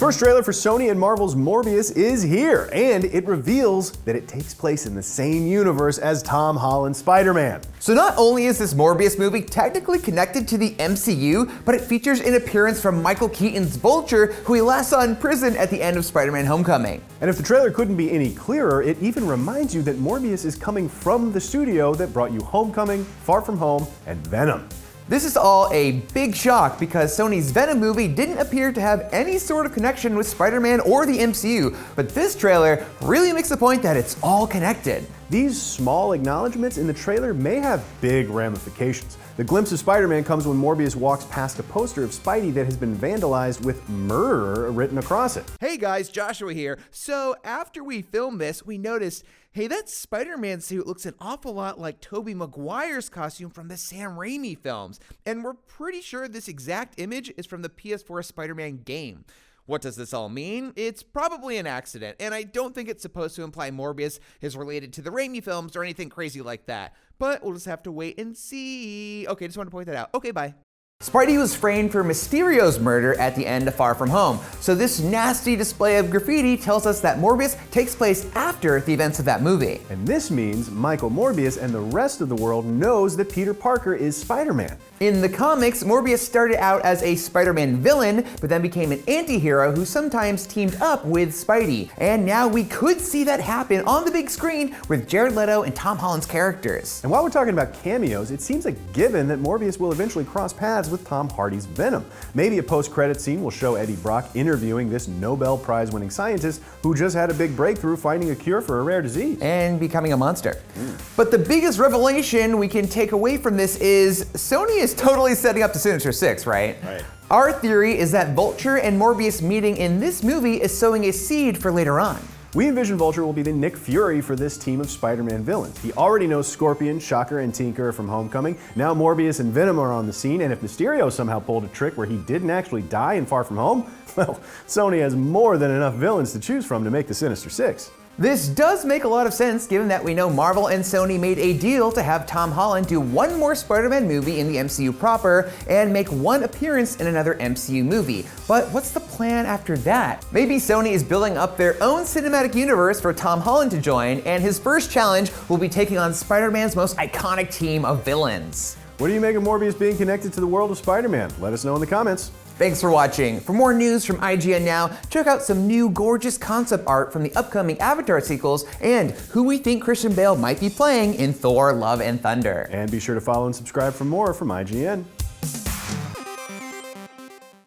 first trailer for Sony and Marvel's Morbius is here, and it reveals that it takes place in the same universe as Tom Holland's Spider-Man. So not only is this Morbius movie technically connected to the MCU, but it features an appearance from Michael Keaton's Vulture, who we last saw in prison at the end of Spider-Man Homecoming. And if the trailer couldn't be any clearer, it even reminds you that Morbius is coming from the studio that brought you Homecoming, Far From Home, and Venom. This is all a big shock because Sony's Venom movie didn't appear to have any sort of connection with Spider-Man or the MCU, but this trailer really makes the point that it's all connected. These small acknowledgments in the trailer may have big ramifications. The glimpse of Spider-Man comes when Morbius walks past a poster of Spidey that has been vandalized with murder written across it. Hey guys, Joshua here. So after we filmed this, we noticed, hey, that Spider-Man suit looks an awful lot like Tobey Maguire's costume from the Sam Raimi films. And we're pretty sure this exact image is from the PS4 Spider-Man game. What does this all mean? It's probably an accident, and I don't think it's supposed to imply Morbius is related to the Raimi films or anything crazy like that. But we'll just have to wait and see. Okay, just wanted to point that out. Okay, bye. Spidey was framed for Mysterio's murder at the end of Far From Home, so this nasty display of graffiti tells us that Morbius takes place after the events of that movie. And this means Michael Morbius and the rest of the world knows that Peter Parker is Spider-Man. In the comics, Morbius started out as a Spider-Man villain, but then became an anti-hero who sometimes teamed up with Spidey. And now we could see that happen on the big screen with Jared Leto and Tom Holland's characters. And while we're talking about cameos, it seems like given that Morbius will eventually cross paths with Tom Hardy's Venom. Maybe a post-credit scene will show Eddie Brock interviewing this Nobel Prize-winning scientist who just had a big breakthrough finding a cure for a rare disease. And becoming a monster. But the biggest revelation we can take away from this is Sony is totally setting up the Sinister Six, right? Right. Our theory is that Vulture and Morbius meeting in this movie is sowing a seed for later on. We envision Vulture will be the Nick Fury for this team of Spider-Man villains. He already knows Scorpion, Shocker, and Tinker from Homecoming. Now Morbius and Venom are on the scene, and if Mysterio somehow pulled a trick where he didn't actually die in Far From Home, well, Sony has more than enough villains to choose from to make the Sinister Six. This does make a lot of sense given that we know Marvel and Sony made a deal to have Tom Holland do one more Spider-Man movie in the MCU proper and make one appearance in another MCU movie. But what's the plan after that? Maybe Sony is building up their own cinematic universe for Tom Holland to join, and his first challenge will be taking on Spider-Man's most iconic team of villains. What do you make of Morbius being connected to the world of Spider-Man? Let us know in the comments. Thanks for watching. For more news from IGN Now, check out some new gorgeous concept art from the upcoming Avatar sequels and who we think Christian Bale might be playing in Thor: Love and Thunder. And be sure to follow and subscribe for more from IGN.